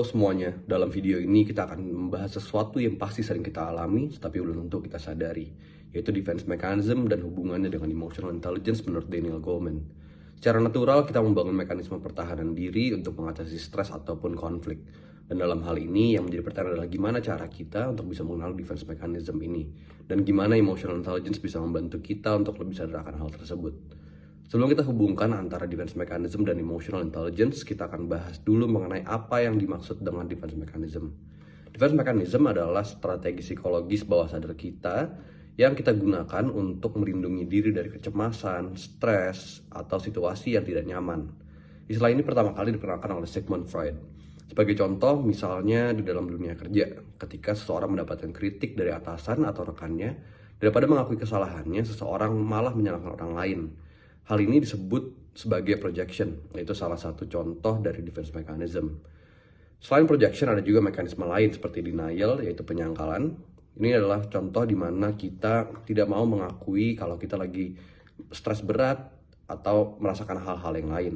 Halo semuanya, dalam video ini kita akan membahas sesuatu yang pasti sering kita alami, tapi belum tentu kita sadari, yaitu defense mechanism dan hubungannya dengan emotional intelligence menurut Daniel Goleman. Secara natural, kita membangun mekanisme pertahanan diri untuk mengatasi stres ataupun konflik. Dan dalam hal ini, yang menjadi pertanyaan adalah gimana cara kita untuk bisa mengenal defense mechanism ini, dan gimana emotional intelligence bisa membantu kita untuk lebih sadar akan hal tersebut. Sebelum kita hubungkan antara defense mechanism dan emotional intelligence, kita akan bahas dulu mengenai apa yang dimaksud dengan defense mechanism. Defense mechanism adalah strategi psikologis bawah sadar kita yang kita gunakan untuk melindungi diri dari kecemasan, stres, atau situasi yang tidak nyaman. Istilah ini pertama kali diperkenalkan oleh Sigmund Freud. Sebagai contoh, misalnya di dalam dunia kerja, ketika seseorang mendapatkan kritik dari atasan atau rekannya, daripada mengakui kesalahannya, seseorang malah menyalahkan orang lain. Hal ini disebut sebagai projection, yaitu salah satu contoh dari defense mechanism. Selain projection, ada juga mekanisme lain seperti denial, yaitu penyangkalan. Ini adalah contoh di mana kita tidak mau mengakui kalau kita lagi stres berat atau merasakan hal-hal yang lain.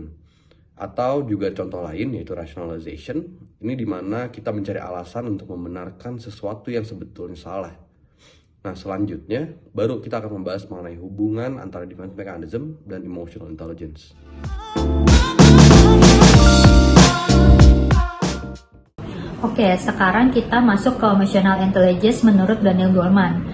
Atau juga contoh lain, yaitu rationalization. Ini di mana kita mencari alasan untuk membenarkan sesuatu yang sebetulnya salah. Nah, selanjutnya baru kita akan membahas mengenai hubungan antara defense mechanism dan emotional intelligence. Oke, sekarang kita masuk ke emotional intelligence menurut Daniel Goleman.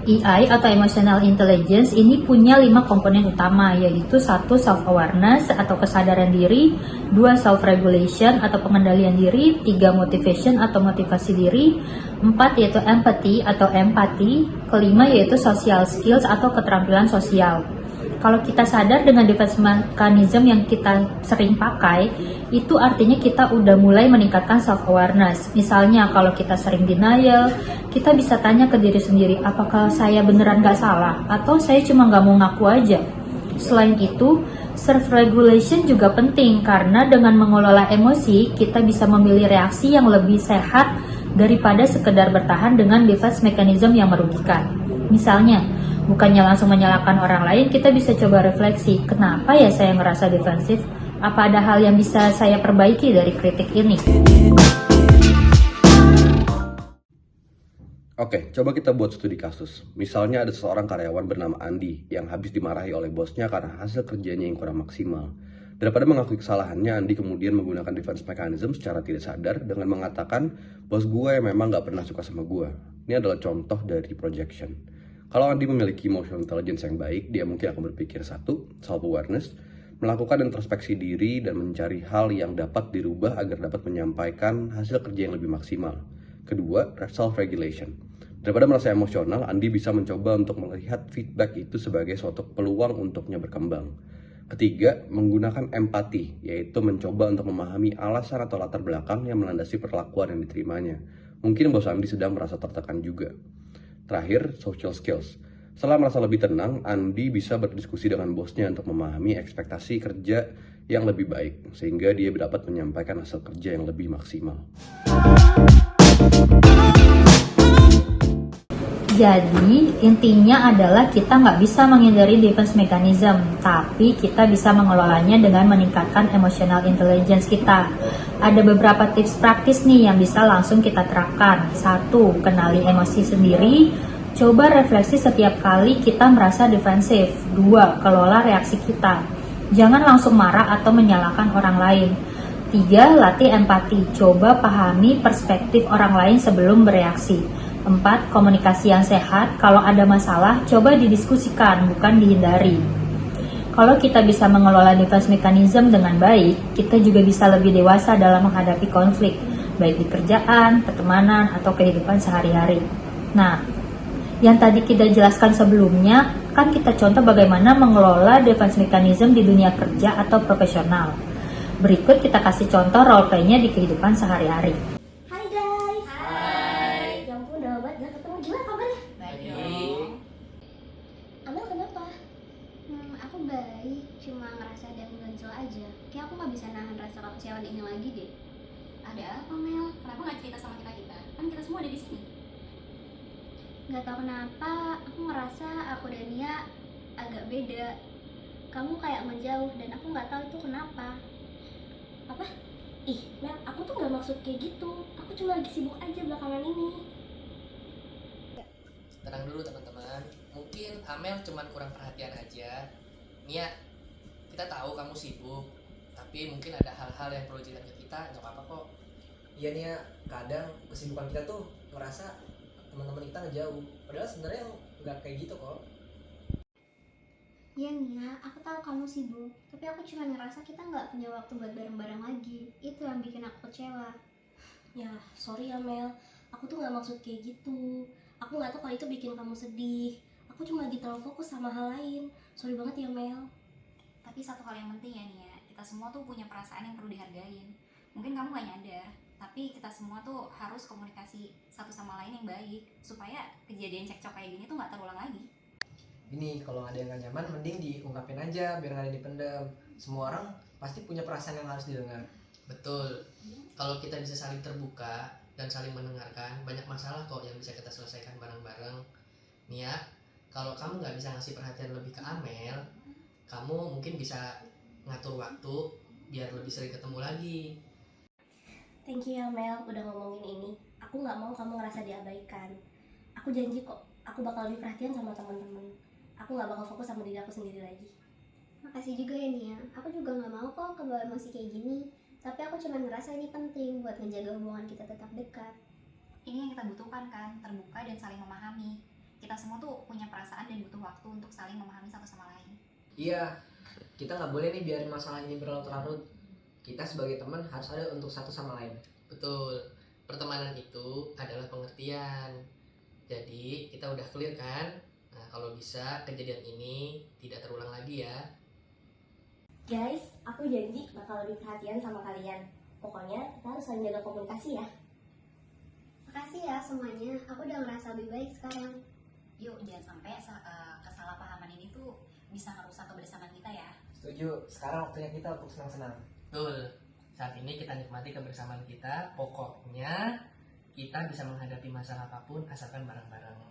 EI atau emotional intelligence ini punya 5 komponen utama, yaitu 1. Self-awareness atau kesadaran diri, 2. Self-regulation atau pengendalian diri, 3. Motivation atau motivasi diri, 4. Yaitu empathy atau empati, kelima yaitu social skills atau keterampilan sosial. Kalau kita sadar dengan defense mechanism yang kita sering pakai, itu artinya kita udah mulai meningkatkan self-awareness. Misalnya kalau kita sering denial, kita bisa tanya ke diri sendiri, apakah saya beneran gak salah? Atau saya cuma gak mau ngaku aja? Selain itu, self-regulation juga penting karena dengan mengelola emosi, kita bisa memilih reaksi yang lebih sehat daripada sekedar bertahan dengan defense mechanism yang merugikan. Misalnya, bukannya langsung menyalahkan orang lain, kita bisa coba refleksi, kenapa ya saya ngerasa defensif? Apa ada hal yang bisa saya perbaiki dari kritik ini? Oke, coba kita buat studi kasus. Misalnya ada seorang karyawan bernama Andi yang habis dimarahi oleh bosnya karena hasil kerjanya yang kurang maksimal. Daripada mengakui kesalahannya, Andi kemudian menggunakan defense mechanism secara tidak sadar dengan mengatakan, bos gue memang gak pernah suka sama gue. Ini adalah contoh dari projection. Kalau Andi memiliki emotional intelligence yang baik, dia mungkin akan berpikir 1. Self-awareness, melakukan introspeksi diri dan mencari hal yang dapat dirubah agar dapat menyampaikan hasil kerja yang lebih maksimal. Kedua, self-regulation. Daripada merasa emosional, Andi bisa mencoba untuk melihat feedback itu sebagai suatu peluang untuknya berkembang. Ketiga, menggunakan empati, yaitu mencoba untuk memahami alasan atau latar belakang yang melandasi perlakuan yang diterimanya. Mungkin bos Andi sedang merasa tertekan juga. Terakhir, social skills. Setelah merasa lebih tenang, Andi bisa berdiskusi dengan bosnya untuk memahami ekspektasi kerja yang lebih baik, sehingga dia dapat menyampaikan hasil kerja yang lebih maksimal. Jadi, intinya adalah kita nggak bisa menghindari defense mechanism, tapi kita bisa mengelolanya dengan meningkatkan emotional intelligence kita. Ada beberapa tips praktis nih yang bisa langsung kita terapkan. 1. Kenali emosi sendiri. Coba refleksi setiap kali kita merasa defensif. 2. Kelola reaksi kita. Jangan langsung marah atau menyalahkan orang lain. 3. Latih empati. Coba pahami perspektif orang lain sebelum bereaksi. 4. Komunikasi yang sehat. Kalau ada masalah, coba didiskusikan, bukan dihindari. Kalau kita bisa mengelola defense mechanism dengan baik, kita juga bisa lebih dewasa dalam menghadapi konflik, baik di kerjaan, pertemanan, atau kehidupan sehari-hari. Nah, yang tadi kita jelaskan sebelumnya, kan kita contoh bagaimana mengelola defense mechanism di dunia kerja atau profesional. Berikut kita kasih contoh role play-nya di kehidupan sehari-hari. Hai guys. Hai. Ya ampun, udah banget gak ketemu. Gimana kabarnya? Baik. Amel kenapa? Aku baik, cuma ngerasa ada pengganjal aja. Kayak aku nggak bisa nahan rasa kekecewaan ini lagi deh. Ada apa, Mel? Kenapa nggak cerita sama kita? Kan kita semua ada di sini. Gak tau kenapa, aku ngerasa aku dan Nia agak beda. Kamu kayak menjauh dan aku nggak tahu itu kenapa. Apa? Ih, Mel, aku tuh nggak maksud kayak gitu. Aku cuma lagi sibuk aja belakangan ini. Tenang dulu teman-teman, mungkin Amel cuman kurang perhatian aja. Nia, kita tahu kamu sibuk, tapi mungkin ada hal-hal yang perlu cerita ke kita, nggak apa-apa kok. Iya nih ya, kadang kesibukan kita tuh ngerasa teman-teman kita ngejauh. Padahal sebenarnya nggak kayak gitu kok. Iya Nia, aku tahu kamu sibuk, tapi aku cuma ngerasa kita nggak punya waktu buat bareng-bareng lagi. Itu yang bikin aku kecewa. Ya, sorry ya Mel. Aku tuh nggak maksud kayak gitu. Aku nggak tahu kalau itu bikin kamu sedih. Aku cuma lagi terlalu fokus sama hal lain. Sorry banget ya Mel. Tapi satu hal yang penting ya nih ya, kita semua tuh punya perasaan yang perlu dihargain. Mungkin kamu gak nyadar, tapi kita semua tuh harus komunikasi satu sama lain yang baik supaya kejadian cekcok kayak gini tuh gak terulang lagi. Ini kalau ada yang gak nyaman, mending diungkapin aja biar nggak ada yang dipendam. Semua orang pasti punya perasaan yang harus didengar. Betul, kalau kita bisa saling terbuka dan saling mendengarkan, banyak masalah kok yang bisa kita selesaikan bareng-bareng. Nia, kalau kamu nggak bisa ngasih perhatian lebih ke Amel, kamu mungkin bisa ngatur waktu biar lebih sering ketemu lagi. Thank you ya Mel, udah ngomongin ini. Aku nggak mau kamu ngerasa diabaikan. Aku janji kok, aku bakal lebih perhatian sama teman-teman. Aku nggak bakal fokus sama diri aku sendiri lagi. Makasih juga ya Nia. Aku juga nggak mau kok kebawa emosi kayak gini. Tapi aku cuma ngerasa ini penting buat ngejaga hubungan kita tetap dekat. Ini yang kita butuhkan kan, terbuka dan saling memahami. Kita semua tuh punya perasaan dan butuh waktu untuk saling memahami satu sama lain. Iya, kita nggak boleh nih biarin masalah ini berlarut-larut. Kita sebagai teman harus ada untuk satu sama lain. Betul, pertemanan itu adalah pengertian. Jadi kita udah clear kan? Nah, kalau bisa kejadian ini tidak terulang lagi ya. Guys, aku janji bakal lebih perhatian sama kalian. Pokoknya kita harus saling jaga komunikasi ya. Makasih ya semuanya. Aku udah ngerasa lebih baik sekarang. Yuk, jangan sampai kesalahpahaman ini tuh bisa merusak kebersamaan kita ya. Setuju, sekarang waktunya kita untuk senang-senang. Betul, saat ini kita nikmati kebersamaan kita. Pokoknya kita bisa menghadapi masalah apapun asalkan bareng-bareng.